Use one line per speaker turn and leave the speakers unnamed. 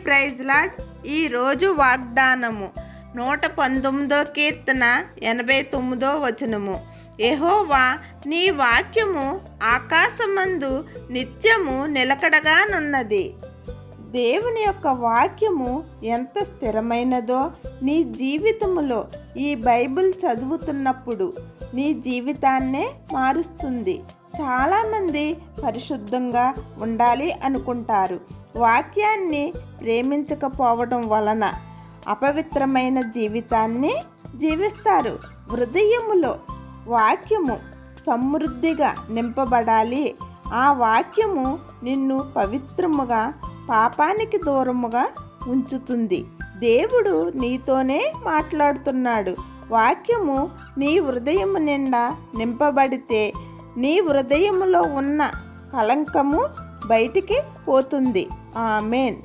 Praise lord. ఈరోజు వాగ్దానము 119 కీర్తన 89 వచనము. యెహోవా నీ వాక్యము ఆకాశమందు నిత్యము నిలకడగానున్నది. దేవుని యొక్క వాక్యము ఎంత స్థిరమైనదో నీ జీవితంలో ఈ బైబిల్ చదువుతున్నప్పుడు నీ జీవితాన్నే మారుస్తుంది. చాలామంది పరిశుద్ధంగా ఉండాలి అనుకుంటారు. వాక్యాన్ని ప్రేమించకపోవడం వలన అపవిత్రమైన జీవితాన్ని జీవిస్తారు. హృదయములో వాక్యము సమృద్ధిగా నింపబడాలి. ఆ వాక్యము నిన్ను పవిత్రముగా, పాపానికి దూరముగా ఉంచుతుంది. దేవుడు నీతోనే మాట్లాడుతున్నాడు. వాక్యము నీ హృదయము నిండా నింపబడితే నీ హృదయములో ఉన్న కళంకము బయటికి పోతుంది. ఆమేన్.